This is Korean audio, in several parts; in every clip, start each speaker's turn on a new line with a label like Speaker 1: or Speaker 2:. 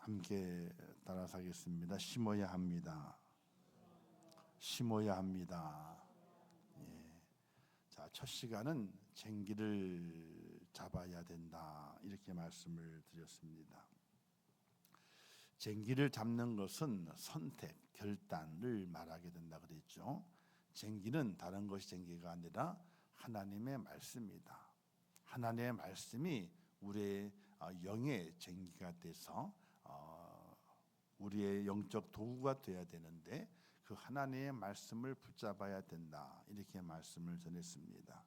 Speaker 1: 함께 따라서 하겠습니다. 심어야 합니다. 심어야 합니다. 예. 자, 첫 시간은 쟁기를 잡아야 된다, 이렇게 말씀을 드렸습니다. 쟁기를 잡는 것은 선택, 결단을 말하게 된다 그랬죠. 쟁기는 다른 것이 쟁기가 아니라 하나님의 말씀이다. 하나님의 말씀이 우리의 영의 쟁기가 돼서 우리의 영적 도구가 되어야 되는데, 그 하나님의 말씀을 붙잡아야 된다, 이렇게 말씀을 전했습니다.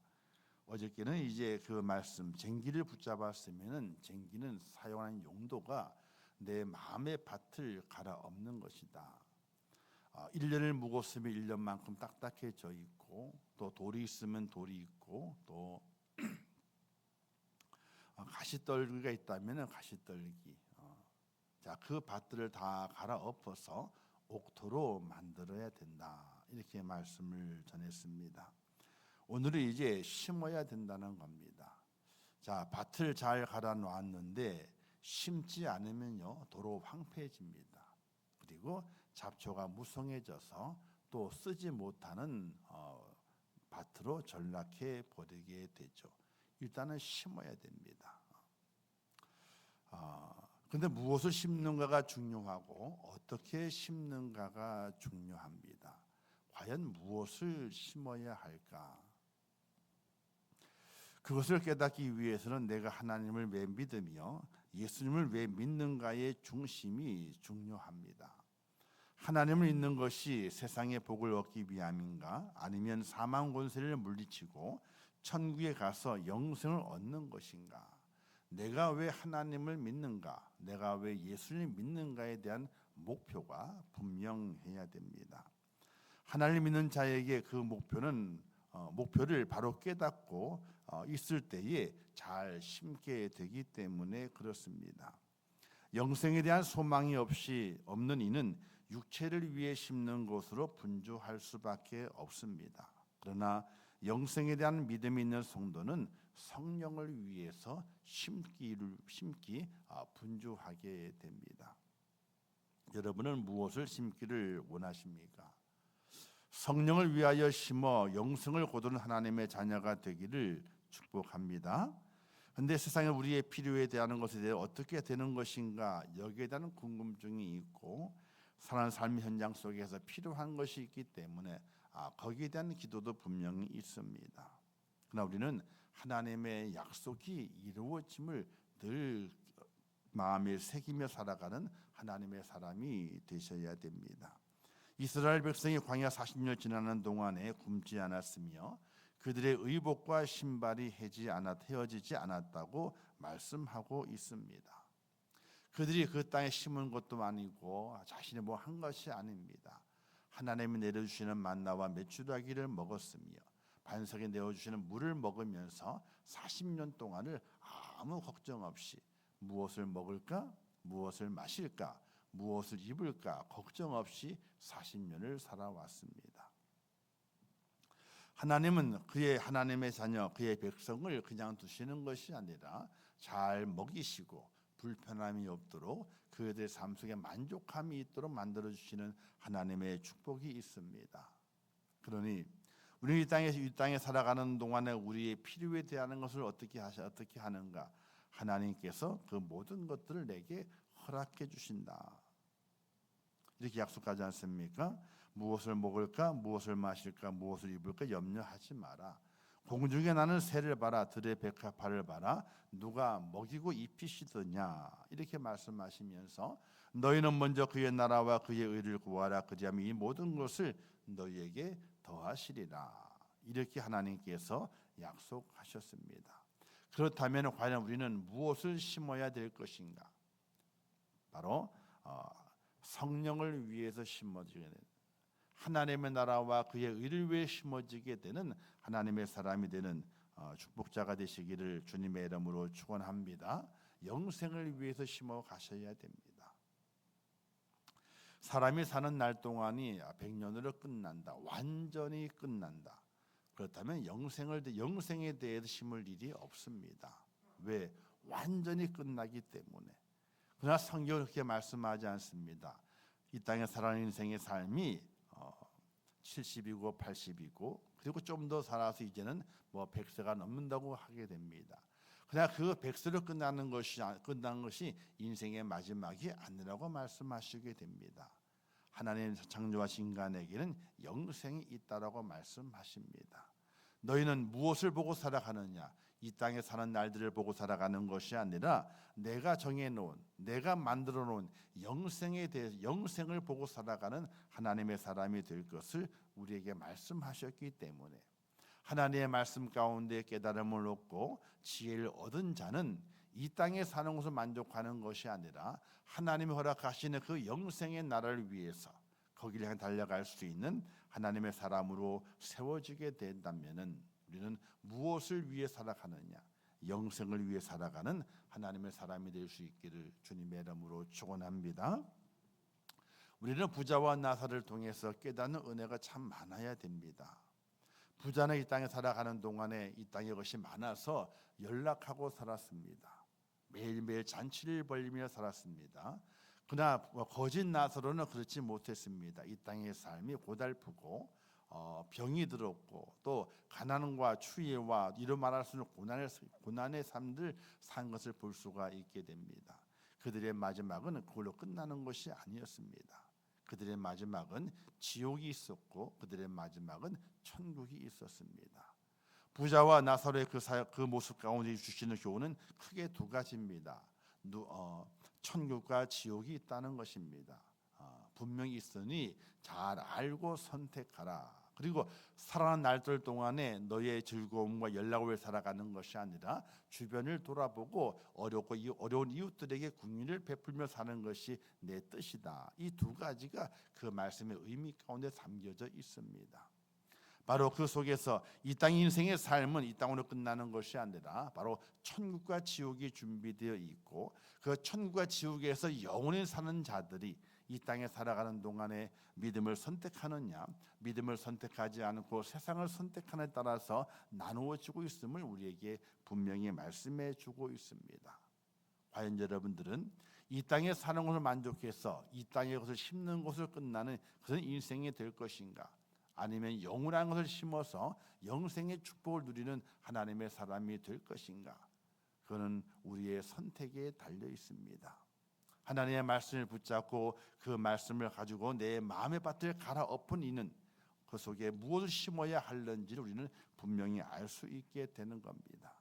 Speaker 1: 어저께는 이제 그 말씀 쟁기를 붙잡았으면은 쟁기는 사용하는 용도가 내 마음의 밭을 갈아엎는 것이다. 1년을 묵었으면 1년만큼 딱딱해져 있고, 또 돌이 있으면 돌이 있고, 또 가시떨기가 있다면 가시떨기, 자, 그 밭들을 다 갈아엎어서 옥토로 만들어야 된다, 이렇게 말씀을 전했습니다. 오늘은 이제 심어야 된다는 겁니다. 자, 밭을 잘 갈아 놓았는데 심지 않으면요 도로 황폐해집니다. 그리고 잡초가 무성해져서 또 쓰지 못하는 밭으로 전락해 버리게 되죠. 일단은 심어야 됩니다. 근데 무엇을 심는가가 중요하고 어떻게 심는가가 중요합니다. 과연 무엇을 심어야 할까? 그것을 깨닫기 위해서는 내가 하나님을 왜 믿으며 예수님을 왜 믿는가의 중심이 중요합니다. 하나님을 믿는 것이 세상의 복을 얻기 위함인가, 아니면 사망 권세를 물리치고 천국에 가서 영생을 얻는 것인가? 내가 왜 하나님을 믿는가, 내가 왜 예수님을 믿는가에 대한 목표가 분명해야 됩니다. 하나님을 믿는 자에게 그 목표를 바로 깨닫고 있을 때에 잘 심게 되기 때문에 그렇습니다. 영생에 대한 소망이 없는 이는 육체를 위해 심는 것으로 분주할 수밖에 없습니다. 그러나 영생에 대한 믿음이 있는 성도는 성령을 위해서 심기 분주하게 됩니다. 여러분은 무엇을 심기를 원하십니까? 성령을 위하여 심어 영생을 거두는 하나님의 자녀가 되기를 축복합니다. 그런데 세상에 우리의 필요에 대한 것에 대해 어떻게 되는 것인가, 여기에 대한 궁금증이 있고, 사는 삶의 현장 속에서 필요한 것이 있기 때문에 거기에 대한 기도도 분명히 있습니다. 그러나 우리는 하나님의 약속이 이루어짐을 늘 마음에 새기며 살아가는 하나님의 사람이 되셔야 됩니다. 이스라엘 백성이 광야 40년 지나는 동안에 굶지 않았으며 그들의 의복과 신발이 헤어지지 않았다고 말씀하고 있습니다. 그들이 그 땅에 심은 것도 아니고 자신이 뭐 한 것이 아닙니다. 하나님이 내려주시는 만나와 메추라기를 먹었으며 반석에 내어주시는 물을 먹으면서 40년 동안을 아무 걱정 없이 무엇을 먹을까, 무엇을 마실까, 무엇을 입을까 걱정 없이 40년을 살아왔습니다. 하나님은 하나님의 자녀, 그의 백성을 그냥 두시는 것이 아니라 잘 먹이시고 불편함이 없도록 그들의 삶 속에 만족함이 있도록 만들어주시는 하나님의 축복이 있습니다. 그러니 우리 이 땅에 살아가는 동안에 우리의 필요에 대한 것을 어떻게 하는가? 하나님께서 그 모든 것들을 내게 허락해 주신다, 이렇게 약속하지 않습니까? 무엇을 먹을까, 무엇을 마실까, 무엇을 입을까 염려하지 마라. 공중에 나는 새를 봐라, 들의 백합화를 봐라, 누가 먹이고 입히시더냐, 이렇게 말씀하시면서 너희는 먼저 그의 나라와 그의 의를 구하라, 그리하면 이 모든 것을 너희에게 더하시리라, 이렇게 하나님께서 약속하셨습니다. 그렇다면 과연 우리는 무엇을 심어야 될 것인가? 바로 성령을 위해서 심어지게 되는, 하나님의 나라와 그의 의를 위해 심어지게 되는 하나님의 사람이 되는 축복자가 되시기를 주님의 이름으로 축원합니다. 영생을 위해서 심어 가셔야 됩니다. 사람이 사는 날 동안이 100년으로 끝난다, 완전히 끝난다. 그렇다면 영생에 대해서 심을 일이 없습니다. 왜? 완전히 끝나기 때문에. 그러나 성경은 그렇게 말씀하지 않습니다. 이 땅에 살아가는 인생의 삶이 70이고 80이고 그리고 좀 더 살아서 이제는 100세가 넘는다고 하게 됩니다. 그러나 그 100세로 끝나는 것이 인생의 마지막이 아니라고 말씀하시게 됩니다. 하나님 창조하신 인간에게는 영생이 있다라고 말씀하십니다. 너희는 무엇을 보고 살아가느냐? 이 땅에 사는 날들을 보고 살아가는 것이 아니라 내가 정해놓은, 내가 만들어놓은 영생에 대해서 영생을 보고 살아가는 하나님의 사람이 될 것을 우리에게 말씀하셨기 때문에 하나님의 말씀 가운데 깨달음을 얻고 지혜를 얻은 자는 이 땅에 사는 것을 만족하는 것이 아니라 하나님이 허락하시는 그 영생의 나라를 위해서 거기를 향해 달려갈 수 있는 하나님의 사람으로 세워지게 된다면은 우리는 무엇을 위해 살아가느냐? 영생을 위해 살아가는 하나님의 사람이 될 수 있기를 주님의 이름으로 축원합니다. 우리는 부자와 나사를 통해서 깨닫는 은혜가 참 많아야 됩니다. 부자는 이 땅에 살아가는 동안에 이 땅에 것이 많아서 연락하고 살았습니다. 매일매일 잔치를 벌이며 살았습니다. 그러나 거짓 나사로는 그렇지 못했습니다. 이 땅의 삶이 고달프고 병이 들었고 또 가난과 추위와 이런 말할 수 있는 고난의 삶들 산 것을 볼 수가 있게 됩니다. 그들의 마지막은 그걸로 끝나는 것이 아니었습니다. 그들의 마지막은 지옥이 있었고 그들의 마지막은 천국이 있었습니다. 부자와 나사로의 그 모습 가운데 주시는 교훈은 크게 두 가지입니다. 천국과 지옥이 있다는 것입니다. 분명히 있으니 잘 알고 선택하라. 그리고 살아가는 날들 동안에 너의 즐거움과 연락을 위해 살아가는 것이 아니라 주변을 돌아보고 어려운 이웃들에게 긍휼을 베풀며 사는 것이 내 뜻이다. 이 두 가지가 그 말씀의 의미 가운데 담겨져 있습니다. 바로 그 속에서 이 땅 인생의 삶은 이 땅으로 끝나는 것이 아니라 바로 천국과 지옥이 준비되어 있고 그 천국과 지옥에서 영원히 사는 자들이 이 땅에 살아가는 동안에 믿음을 선택하느냐 믿음을 선택하지 않고 세상을 선택하느냐에 따라서 나누어지고 있음을 우리에게 분명히 말씀해 주고 있습니다. 과연 여러분들은 이 땅에 사는 것을 만족해서 이 땅의 것을 심는 것을 끝나는 그런 인생이 될 것인가? 아니면 영원한 것을 심어서 영생의 축복을 누리는 하나님의 사람이 될 것인가? 그거는 우리의 선택에 달려 있습니다. 하나님의 말씀을 붙잡고 그 말씀을 가지고 내 마음의 밭을 갈아엎은 이는 그 속에 무엇을 심어야 할는지를 우리는 분명히 알 수 있게 되는 겁니다.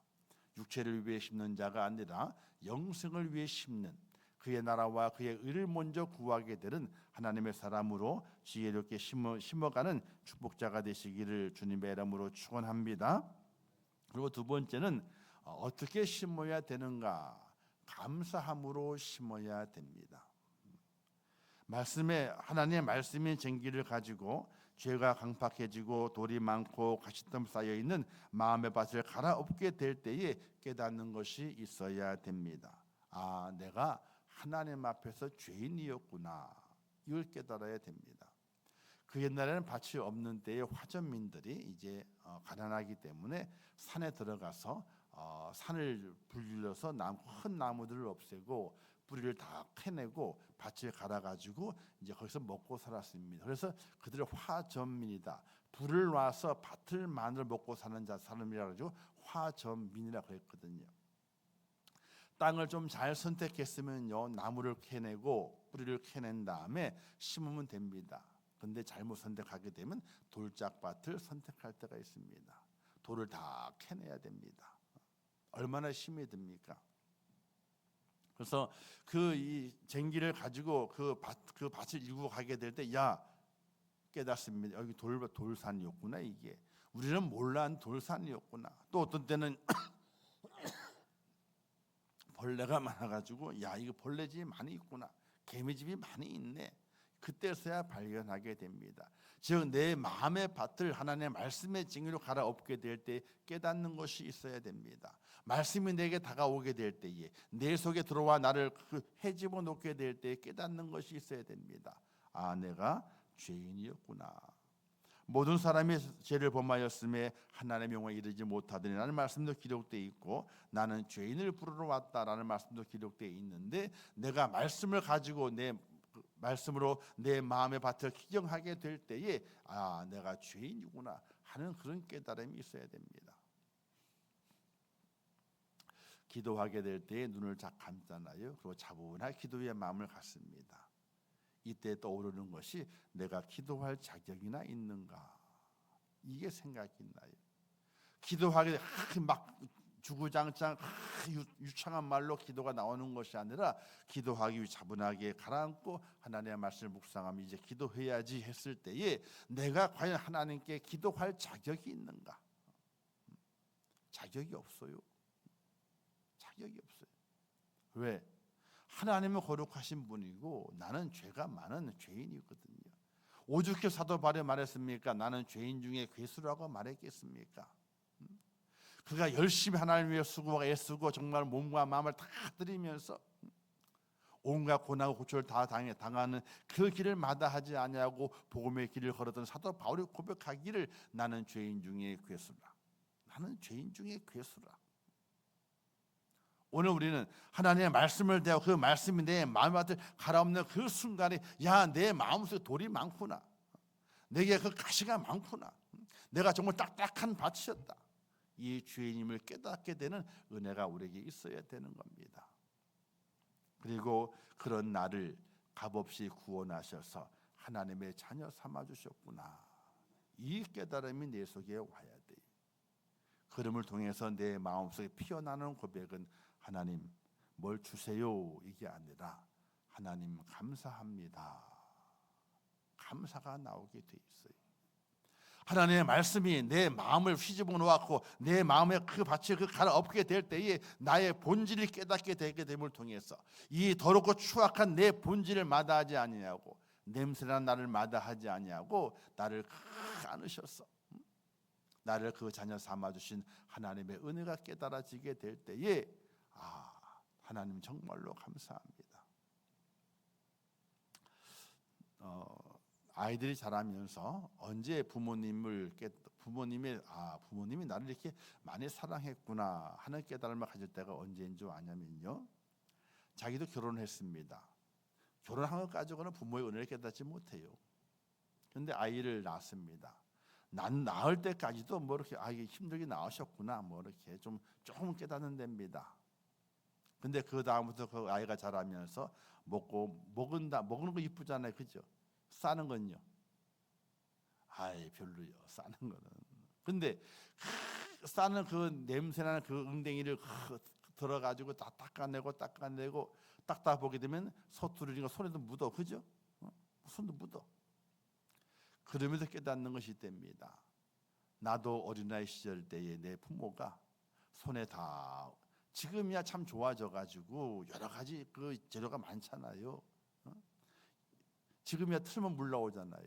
Speaker 1: 육체를 위해 심는 자가 아니라 영생을 위해 심는 그의 나라와 그의 의를 먼저 구하게 되는 하나님의 사람으로 지혜롭게 심어가는 축복자가 되시기를 주님의 이름으로 축원합니다. 그리고 두 번째는 어떻게 심어야 되는가? 감사함으로 심어야 됩니다. 하나님의 말씀의 쟁기를 가지고 죄가 강팍해지고 돌이 많고 가시덤 쌓여 있는 마음의 밭을 갈아엎게 될 때에 깨닫는 것이 있어야 됩니다. 내가 하나님 앞에서 죄인이었구나. 이걸 깨달아야 됩니다. 그 옛날에는 밭이 없는 때에 화전민들이 이제 가난하기 때문에 산에 들어가서 산을 불질러서 큰 나무들을 없애고 뿌리를 다 캐내고 밭을 갈아가지고 이제 거기서 먹고 살았습니다. 그래서 그들은 화전민이다. 불을 놔서 밭을 마늘 먹고 사는 사람이라 가지고 화전민이라고 했거든요. 땅을 좀 잘 선택했으면요 나무를 캐내고 뿌리를 캐낸 다음에 심으면 됩니다. 근데 잘못 선택하게 되면 돌짝밭을 선택할 때가 있습니다. 돌을 다 캐내야 됩니다. 얼마나 힘이 듭니까? 그래서 이 쟁기를 가지고 그 밭을 일구 가게 될 때 깨닫습니다. 여기 돌산이었구나 이게. 우리는 몰랐던 돌산이었구나. 또 어떤 때는 벌레가 많아가지고 이거 벌레집이 많이 있구나. 개미집이 많이 있네. 그때서야 발견하게 됩니다. 즉 내 마음의 밭을 하나님의 말씀의 징으로 갈아엎게 될 때 깨닫는 것이 있어야 됩니다. 말씀이 내게 다가오게 될 때에 내 속에 들어와 나를 헤집어 놓게 될 때 깨닫는 것이 있어야 됩니다. 내가 죄인이었구나. 모든 사람이 죄를 범하였음에 하나님의 영광에 이르지 못하더니라는 말씀도 기록되어 있고, 나는 죄인을 부르러 왔다라는 말씀도 기록되어 있는데, 내가 말씀을 가지고 내 말씀으로 내 마음의 밭을 기경하게 될 때에 내가 죄인이구나 하는 그런 깨달음이 있어야 됩니다. 기도하게 될 때에 눈을 잘 감잖아요. 그리고 차분하게 기도의 마음을 갖습니다. 이때 떠오르는 것이 내가 기도할 자격이나 있는가, 이게 생각이 나요. 기도하게 막 주구장창 유창한 말로 기도가 나오는 것이 아니라, 기도하기 위해 차분하게 가라앉고 하나님의 말씀을 묵상하며 이제 기도해야지 했을 때에 내가 과연 하나님께 기도할 자격이 있는가? 자격이 없어요. 자격이 없어요. 왜? 하나님은 거룩하신 분이고 나는 죄가 많은 죄인이거든요. 오죽해 사도 바울이 말했습니까? 나는 죄인 중에 괴수라고 말했겠습니까? 그가 열심히 하나님을 위해 수고하고 애쓰고 정말 몸과 마음을 다 드리면서 온갖 고난과 고초를 다 당하는 그 길을 마다하지 아니하고 복음의 길을 걸었던 사도 바울이 고백하기를, 나는 죄인 중에 괴수라. 나는 죄인 중에 괴수라. 오늘 우리는 하나님의 말씀을 대하고 그 말씀이 내 마음을 갈아엎는 그 순간에, 내 마음속에 돌이 많구나, 내게 그 가시가 많구나, 내가 정말 딱딱한 밭이었다, 이 죄인임을 깨닫게 되는 은혜가 우리에게 있어야 되는 겁니다. 그리고 그런 나를 값없이 구원하셔서 하나님의 자녀 삼아주셨구나, 이 깨달음이 내 속에 와야 돼요. 그름을 통해서 내 마음속에 피어나는 고백은, 하나님 뭘 주세요, 이게 아니라 하나님 감사합니다, 감사가 나오게 돼 있어요. 하나님의 말씀이 내 마음을 휘집어 놓았고 내 마음의 그 밭을 갈아엎게 될 때에 나의 본질을 깨닫게 되게 됨을 통해서 이 더럽고 추악한 내 본질을 마다하지 아니하고, 냄새난 나를 마다하지 아니하고 나를 안으셔서 나를 그 자녀 삼아주신 하나님의 은혜가 깨달아지게 될 때에 하나님 정말로 감사합니다. 아이들이 자라면서 언제 부모님이 나를 이렇게 많이 사랑했구나 하는 깨달음을 가질 때가 언제인 줄 아냐면요, 자기도 결혼했습니다. 결혼한 것 가지고는 부모의 은혜를 깨닫지 못해요. 그런데 아이를 낳았습니다. 낳을 때까지도 뭐 이렇게 이게 힘들게 낳으셨구나, 뭐 이렇게 조금 깨닫는 데입니다. 근데 그 다음부터 그 아이가 자라면서 먹는 거 이쁘잖아요, 그죠? 싸는 건요, 별로요, 싸는 거는. 근데 싸는 그 냄새나는 그 응댕이를 들어가지고 다 닦아내고 닦다 보게 되면 서투르니까 손에도 묻어, 그죠? 손도 묻어. 그러면서 깨닫는 것이 됩니다. 나도 어린아이 시절 때에 내 부모가 손에 다, 지금이야 참 좋아져가지고 여러 가지 그 재료가 많잖아요. 지금이야 틀면 물 나오잖아요.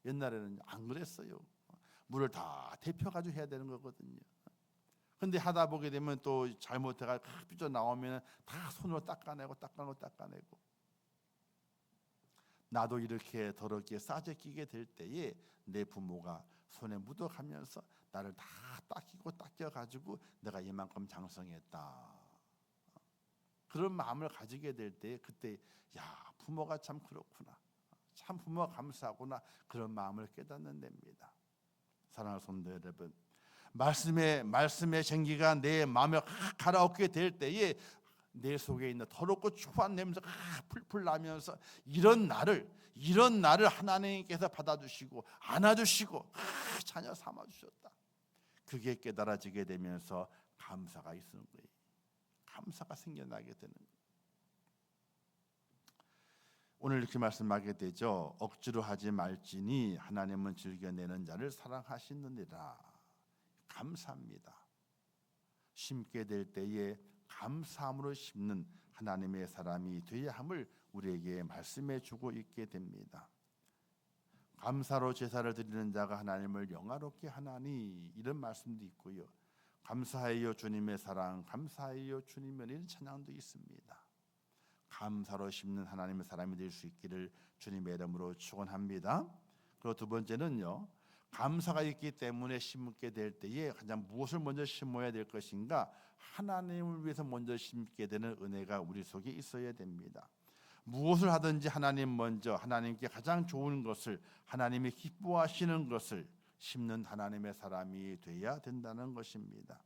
Speaker 1: 옛날에는 안 그랬어요. 물을 다 데펴가지고 해야 되는 거거든요. 근데 하다 보게 되면 또 잘못해가 삐져 나오면 다 손으로 닦아내고. 나도 이렇게 더럽게 싸제 끼게 될 때에 내 부모가 손에 묻어가면서 나를 다 닦여가지고 내가 이만큼 장성했다, 그런 마음을 가지게 될 때, 그때 부모가 참 그렇구나, 참 부모가 감사하구나, 그런 마음을 깨닫는 데입니다. 사랑하는 성도 여러분, 말씀의 생기가 내 마음에 갈아엎게 될 때에 내 속에 있는 더럽고 추한 냄새가 풀풀 나면서 이런 나를 하나님께서 받아주시고 안아주시고 자녀 삼아주셨다, 그게 깨달아지게 되면서 감사가 있는 거예요. 감사가 생겨나게 되는 거예요. 오늘 이렇게 말씀하게 되죠. 억지로 하지 말지니 하나님은 즐겨내는 자를 사랑하시느니라. 감사합니다. 심게 될 때에 감사함으로 심는 하나님의 사람이 되어야 함을 우리에게 말씀해 주고 있게 됩니다. 감사로 제사를 드리는 자가 하나님을 영화롭게 하나니, 이런 말씀도 있고요. 감사해요 주님의 사랑, 감사해요 주님의, 이런 찬양도 있습니다. 감사로 심는 하나님의 사람이 될 수 있기를 주님의 이름으로 축원합니다. 그리고 두 번째는요, 감사가 있기 때문에 심게 될 때에 가장 무엇을 먼저 심어야 될 것인가? 하나님을 위해서 먼저 심게 되는 은혜가 우리 속에 있어야 됩니다. 무엇을 하든지 하나님 먼저, 하나님께 가장 좋은 것을, 하나님이 기뻐하시는 것을 심는 하나님의 사람이 돼야 된다는 것입니다.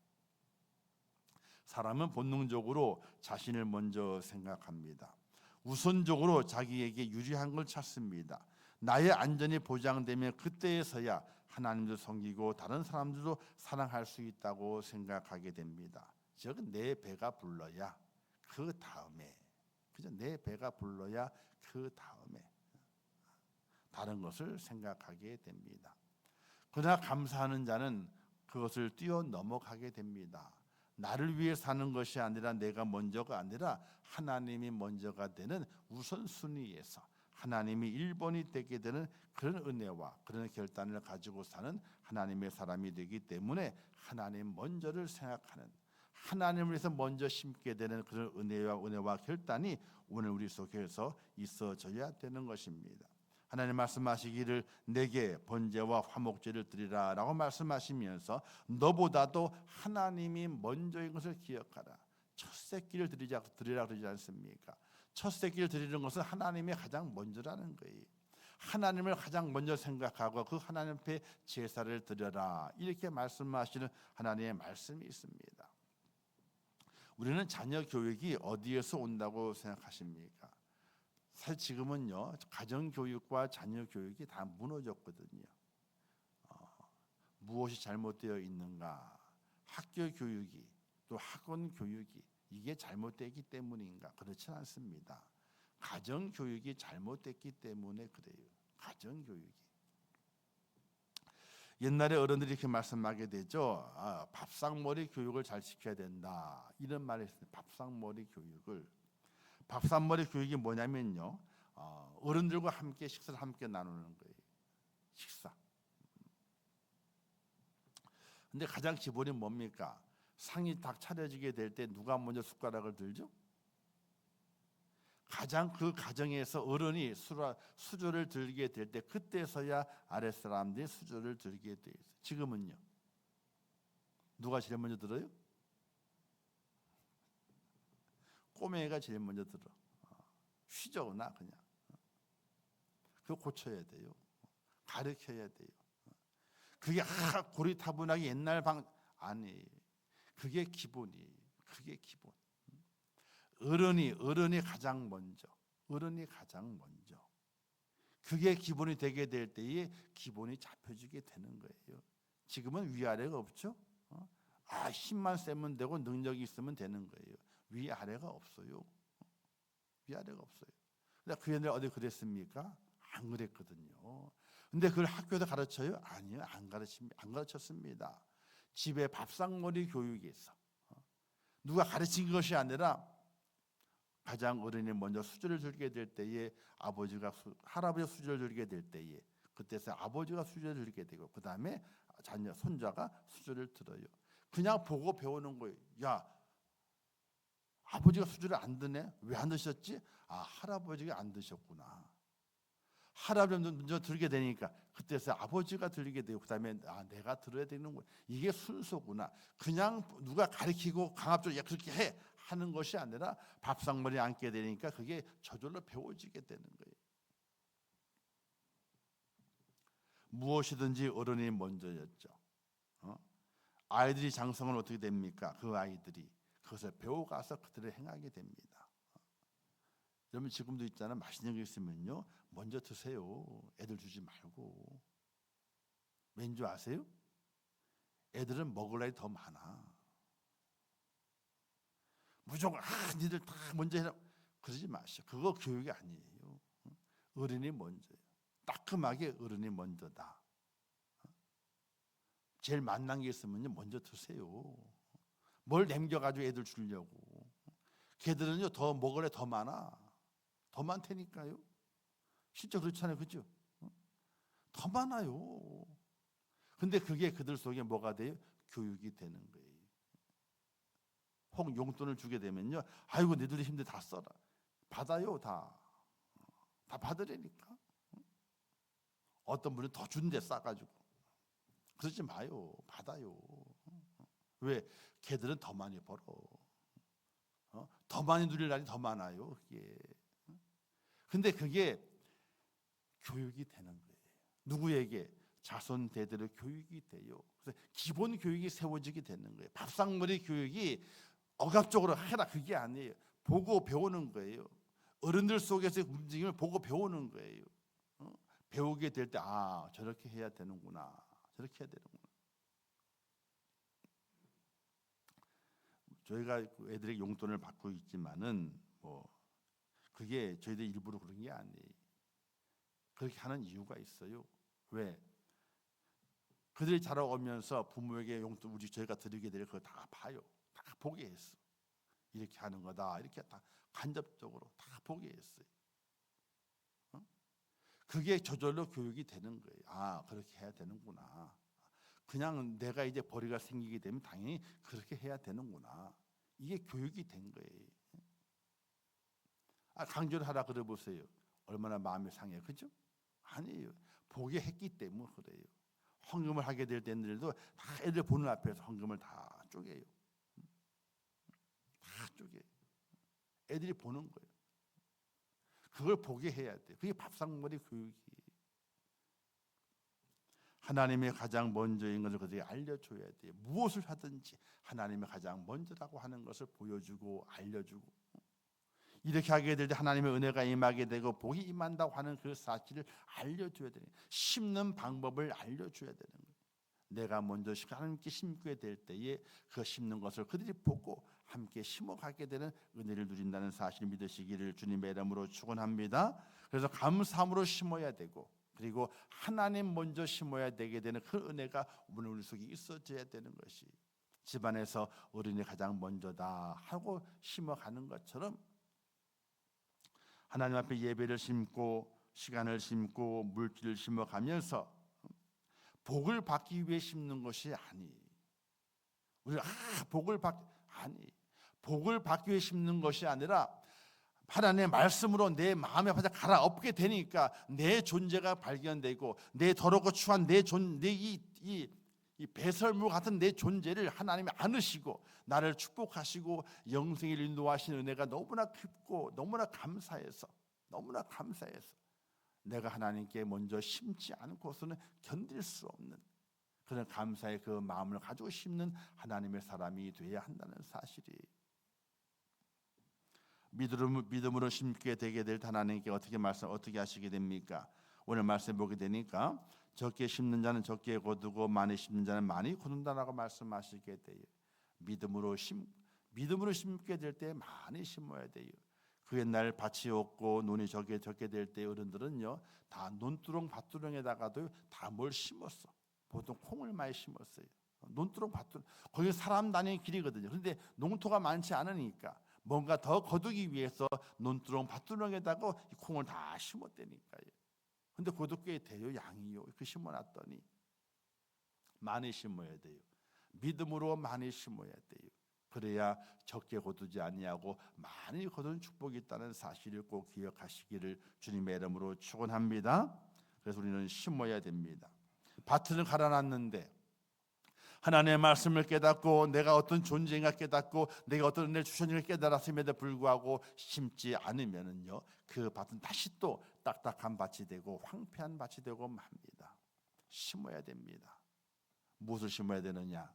Speaker 1: 사람은 본능적으로 자신을 먼저 생각합니다. 우선적으로 자기에게 유리한 걸 찾습니다. 나의 안전이 보장되면 그때에서야 하나님도 섬기고 다른 사람들도 사랑할 수 있다고 생각하게 됩니다. 즉 내 배가 불러야 그 다음에, 그죠? 내 배가 불러야 그 다음에 다른 것을 생각하게 됩니다. 그러나 감사하는 자는 그것을 뛰어넘어가게 됩니다. 나를 위해 사는 것이 아니라 내가 먼저가 아니라 하나님이 먼저가 되는 우선순위에서 하나님이 1번이 되게 되는 그런 은혜와 그런 결단을 가지고 사는 하나님의 사람이 되기 때문에 하나님 먼저를 생각하는, 하나님을 위해서 먼저 심게 되는 그런 은혜와 결단이 오늘 우리 속에서 있어져야 되는 것입니다. 하나님 말씀하시기를 내게 번제와 화목제를 드리라 라고 말씀하시면서 너보다도 하나님이 먼저인 것을 기억하라. 첫 새끼를 드리라 그러지 않습니까? 첫 새끼를 드리는 것은 하나님이 가장 먼저라는 거예요. 하나님을 가장 먼저 생각하고 그 하나님 앞에 제사를 드려라, 이렇게 말씀하시는 하나님의 말씀이 있습니다. 우리는 자녀 교육이 어디에서 온다고 생각하십니까? 사실 지금은요, 가정 교육과 자녀 교육이 다 무너졌거든요. 무엇이 잘못되어 있는가? 학교 교육이, 또 학원 교육이 이게 잘못되기 때문인가? 그렇지 않습니다. 가정 교육이 잘못됐기 때문에 그래요. 가정 교육이. 옛날에 어른들이 이렇게 말씀하게 되죠. 밥상머리 교육을 잘 시켜야 된다, 이런 말을 했어요. 밥상머리 교육을. 밥상머리 교육이 뭐냐면요, 어른들과 함께 식사를 함께 나누는 거예요. 식사. 근데 가장 기본이 뭡니까? 상이 딱 차려지게 될 때 누가 먼저 숟가락을 들죠? 가장 그 가정에서 어른이 수저를 들게 될 때 그때서야 아랫사람들이 수저를 들게 돼 있어요. 지금은요, 누가 제일 먼저 들어요? 꼬맹이가 제일 먼저 들어. 휘저으나 그냥. 그거 고쳐야 돼요. 가르쳐야 돼요. 그게 고리타분하게 옛날 아니, 그게 기본이에요. 그게 기본. 어른이 가장 먼저. 어른이 가장 먼저. 그게 기본이 되게 될 때에 기본이 잡혀지게 되는 거예요. 지금은 위아래가 없죠. 힘만 세면 되고 능력이 있으면 되는 거예요. 위아래가 없어요. 위아래가 없어요. 근데 그 옛날에 어디 그랬습니까? 안 그랬거든요. 근데 그걸 학교에서 가르쳐요? 아니요, 안 가르쳤습니다. 집에 밥상머리 교육에서 누가 가르친 것이 아니라 가장 어른이 먼저 수저를 들게 될 때에 할아버지가 수저를 들게 될 때에 그때서 아버지가 수저를 들게 되고 그 다음에 손자가 수저를 들어요. 그냥 보고 배우는 거예요. 야, 아버지가 수저를 안 드네? 왜 안 드셨지? 할아버지가 안 드셨구나. 할아버지가 먼저 들게 되니까 그때서 아버지가 들리게 되고 그 다음에 내가 들어야 되는 거야. 이게 순서구나. 그냥 누가 가르치고 강압적으로 그렇게 해 하는 것이 아니라 밥상머리에 앉게 되니까 그게 저절로 배워지게 되는 거예요. 무엇이든지 어른이 먼저였죠. 아이들이 장성은 어떻게 됩니까? 그 아이들이 그것을 배워가서 그들을 행하게 됩니다. 여러분 지금도 있잖아요. 맛있는 게 있으면요, 먼저 드세요. 애들 주지 말고. 왠지 아세요? 애들은 먹을 날이 더 많아. 무조건 니들 다 먼저 해라 그러지 마시오. 그거 교육이 아니에요. 어른이 먼저예요. 따끔하게 어른이 먼저다. 제일 맛난 게 있으면요, 먼저 드세요. 뭘 남겨가지고 애들 주려고. 걔들은요 더 먹을 애 더 많아. 더 많다니까요. 실제 그렇잖아요, 그죠? 더 많아요. 근데 그게 그들 속에 뭐가 돼요? 교육이 되는 거예요. 혹 용돈을 주게 되면요, 아이고 너희들 힘들 다 써라. 받아요. 다 받으려니까. 어떤 분은 더 준대 싸가지고. 그러지 마요. 받아요. 왜? 걔들은 더 많이 벌어. 더 많이 누릴 날이 더 많아요. 그게. 근데 그게 교육이 되는 거예요. 누구에게? 자손 대대로 교육이 돼요. 그래서 기본 교육이 세워지게 되는 거예요. 밥상머리 교육이 억압적으로 해라 그게 아니에요. 보고 배우는 거예요. 어른들 속에서의 움직임을 보고 배우는 거예요. 배우게 될 때 저렇게 해야 되는구나. 저렇게 해야 되는구나. 저희가 애들에게 용돈을 받고 있지만은 그게 저희들 일부러 그런 게 아니에요. 그렇게 하는 이유가 있어요. 왜? 그들이 자라오면서 부모에게 용돈 저희가 드리게 될 거 다 봐요. 다 보게 했어. 이렇게 하는 거다. 이렇게 다 간접적으로 다 보게 했어요. 그게 저절로 교육이 되는 거예요. 그렇게 해야 되는구나. 그냥 내가 이제 벌이가 생기게 되면 당연히 그렇게 해야 되는구나. 이게 교육이 된 거예요. 강조를 하라 그래 보세요. 얼마나 마음이 상해, 그죠? 아니에요. 보게 했기 때문에 그래요. 헌금을 하게 될 때들도 다 애들 보는 앞에서 헌금을 다 쪼개요. 다 쪼개. 애들이 보는 거예요. 그걸 보게 해야 돼. 그게 밥상머리 교육이. 하나님의 가장 먼저인 것을 그들에게 알려줘야 돼요. 무엇을 하든지 하나님의 가장 먼저라고 하는 것을 보여주고 알려주고, 이렇게 하게 될 때 하나님의 은혜가 임하게 되고 복이 임한다고 하는 그 사실을 알려줘야 되는 거예요. 심는 방법을 알려줘야 되는 거예요. 내가 먼저 하나님께 심게 될 때에 그 심는 것을 그들이 보고 함께 심어가게 되는 은혜를 누린다는 사실을 믿으시기를 주님의 이름으로 축원합니다. 그래서 감사함으로 심어야 되고, 그리고 하나님 먼저 심어야 되게 되는 그 은혜가 오늘 우리 속에 있어져야 되는 것이, 집안에서 어른이 가장 먼저다 하고 심어가는 것처럼 하나님 앞에 예배를 심고 시간을 심고 물질을 심어가면서 복을 받기 위해 심는 것이 아니. 우리가 복을 받기 위해 심는 것이 아니라 하나님의 말씀으로 내 마음에 갈아엎게 되니까 내 존재가 발견되고, 내 더럽고 추한 이 배설물 같은 내 존재를 하나님이 안으시고 나를 축복하시고 영생을 인도하시는 은혜가 너무나 깊고 너무나 감사해서 내가 하나님께 먼저 심지 않고서는 견딜 수 없는 그런 감사의 그 마음을 가지고 심는 하나님의 사람이 되어야 한다는 사실이, 믿음으로 심게 되게 될 하나님께 어떻게 하시게 됩니까? 오늘 말씀 보게 되니까 적게 심는 자는 적게 거두고 많이 심는 자는 많이 거둔다라고 말씀하시게 돼요. 믿음으로 심게 될 때 많이 심어야 돼요. 그 옛날 밭이 없고 논이 적게 될 때 어른들은요 다 논두렁 밭두렁에다가도 다 뭘 심었어. 보통 콩을 많이 심었어요. 논두렁 밭두렁, 거기 사람 다니는 길이거든요. 그런데 농토가 많지 않으니까 뭔가 더 거두기 위해서 논두렁 밭두렁에다가 이 콩을 다 심었다니까요. 근데 그것도 꽤 돼요. 양이요. 그 심어놨더니 많이 심어야 돼요. 믿음으로 많이 심어야 돼요. 그래야 적게 거두지 아니하고 많이 거두는 축복이 있다는 사실을 꼭 기억하시기를 주님의 이름으로 축원합니다. 그래서 우리는 심어야 됩니다. 밭을 갈아놨는데 하나님의 말씀을 깨닫고 내가 어떤 존재인가 깨닫고 내가 어떤 은혜를 주셨는가 깨달았음에도 불구하고 심지 않으면은요 그 밭은 다시 또 딱딱한 밭이 되고 황폐한 밭이 되고 맙니다. 심어야 됩니다. 무엇을 심어야 되느냐?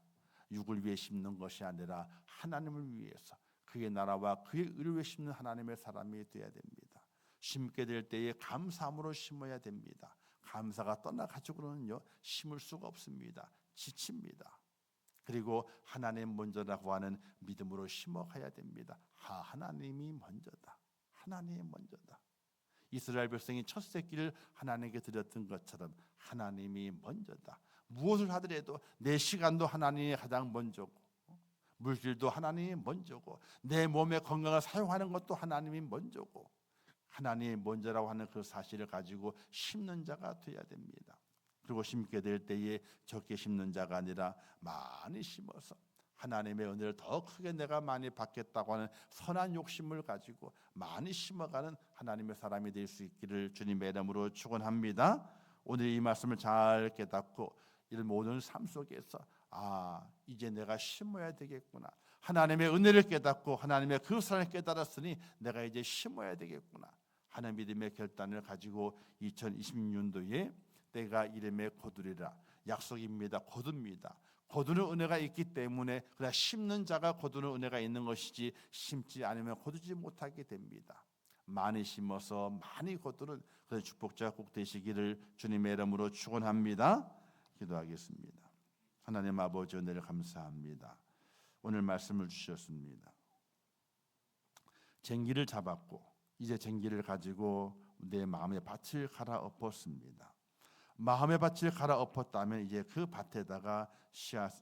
Speaker 1: 육을 위해 심는 것이 아니라 하나님을 위해서, 그의 나라와 그의 의를 위해 심는 하나님의 사람이 되어야 됩니다. 심게 될 때에 감사함으로 심어야 됩니다. 감사가 떠나가지고는요 심을 수가 없습니다. 지칩니다. 그리고 하나님 먼저라고 하는 믿음으로 심어가야 됩니다. 하나님이 먼저다. 하나님이 먼저다. 이스라엘 백성이 첫 새끼를 하나님께 드렸던 것처럼 하나님이 먼저다. 무엇을 하더라도 내 시간도 하나님이 가장 먼저고, 물질도 하나님이 먼저고, 내 몸의 건강을 사용하는 것도 하나님이 먼저고, 하나님이 먼저라고 하는 그 사실을 가지고 심는 자가 되어야 됩니다. 그리고 심게 될 때에 적게 심는 자가 아니라 많이 심어서 하나님의 은혜를 더 크게 내가 많이 받겠다고 하는 선한 욕심을 가지고 많이 심어가는 하나님의 사람이 될 수 있기를 주님의 이름으로 축원합니다. 오늘 이 말씀을 잘 깨닫고 이런 모든 삶 속에서 이제 내가 심어야 되겠구나. 하나님의 은혜를 깨닫고 하나님의 그 사랑을 깨달았으니 내가 이제 심어야 되겠구나 하는 믿음의 결단을 가지고 2026년도에 때가 이름에 거두리라. 약속입니다. 거둡니다. 거두는 은혜가 있기 때문에 그냥 심는 자가 거두는 은혜가 있는 것이지 심지 않으면 거두지 못하게 됩니다. 많이 심어서 많이 거두는 그런 축복자 꼭 되시기를 주님의 이름으로 축원합니다. 기도하겠습니다. 하나님 아버지 은혜를 감사합니다. 오늘 말씀을 주셨습니다. 쟁기를 잡았고 이제 쟁기를 가지고 내 마음의 밭을 갈아엎었습니다. 마음의 밭을 갈아엎었다면 이제 그 밭에다가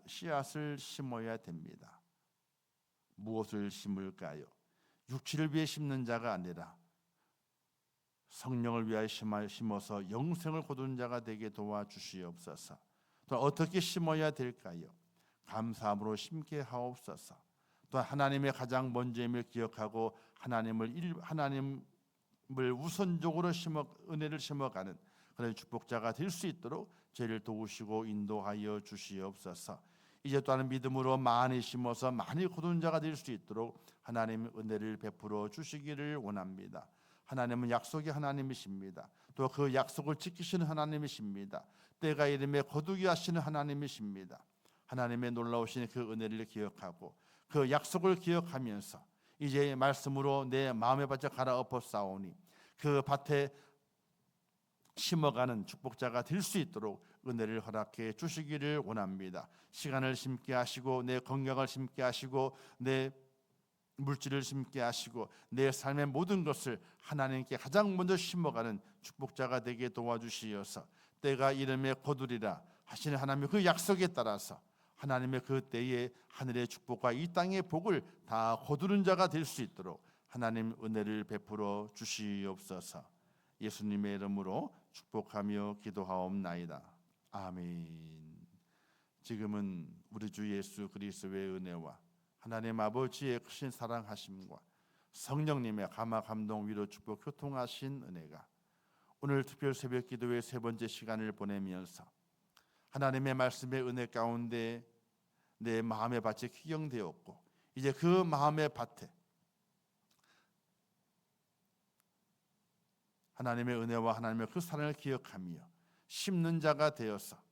Speaker 1: 씨앗을 심어야 됩니다. 무엇을 심을까요? 육체를 위해 심는 자가 아니라 성령을 위하여 심어서 영생을 거두는 자가 되게 도와주시옵소서. 또 어떻게 심어야 될까요? 감사함으로 심게 하옵소서. 또 하나님의 가장 먼저임을 기억하고 하나님을 우선적으로 은혜를 심어가는 그런 축복자가 될 수 있도록 저희를 도우시고 인도하여 주시옵소서. 이제 또한 믿음으로 많이 심어서 많이 거두는 자가 될 수 있도록 하나님 은혜를 베풀어 주시기를 원합니다. 하나님은 약속의 하나님이십니다. 또 그 약속을 지키시는 하나님이십니다. 때가 이름에 거두게 하시는 하나님이십니다. 하나님의 놀라우신 그 은혜를 기억하고 그 약속을 기억하면서 이제 말씀으로 내 마음의 밭을 갈아엎어 싸우니 그 밭에 심어가는 축복자가 될 수 있도록 은혜를 허락해 주시기를 원합니다. 시간을 심게 하시고 내 건강을 심게 하시고 내 물질을 심게 하시고 내 삶의 모든 것을 하나님께 가장 먼저 심어가는 축복자가 되게 도와주시어서 때가 이름에 거두리라 하시는 하나님의 그 약속에 따라서 하나님의 그 때에 하늘의 축복과 이 땅의 복을 다 거두는 자가 될 수 있도록 하나님 은혜를 베풀어 주시옵소서. 예수님의 이름으로 축복하며 기도하옵나이다. 아멘. 지금은 우리 주 예수 그리스도의 은혜와 하나님 아버지의 크신 사랑하심과 성령님의 감화 감동 위로 축복 교통하신 은혜가 오늘 특별 새벽 기도의 세 번째 시간을 보내면서 하나님의 말씀의 은혜 가운데 내 마음의 밭이 기경되었고 이제 그 마음의 밭에 하나님의 은혜와 하나님의 그 사랑을 기억하며 심는 자가 되어서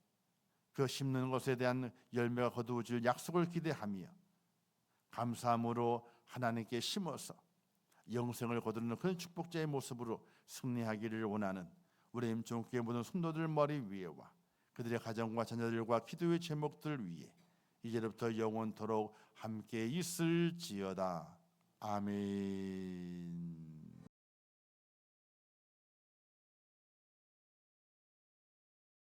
Speaker 1: 그 심는 것에 대한 열매가 거두어질 약속을 기대하며 감사함으로 하나님께 심어서 영생을 거두는 그런 축복자의 모습으로 승리하기를 원하는 우리 임종교회 모든 성도들 머리 위에와 그들의 가정과 자녀들과 기도의 제목들 위에 이제부터 영원토록 함께 있을지어다. 아멘.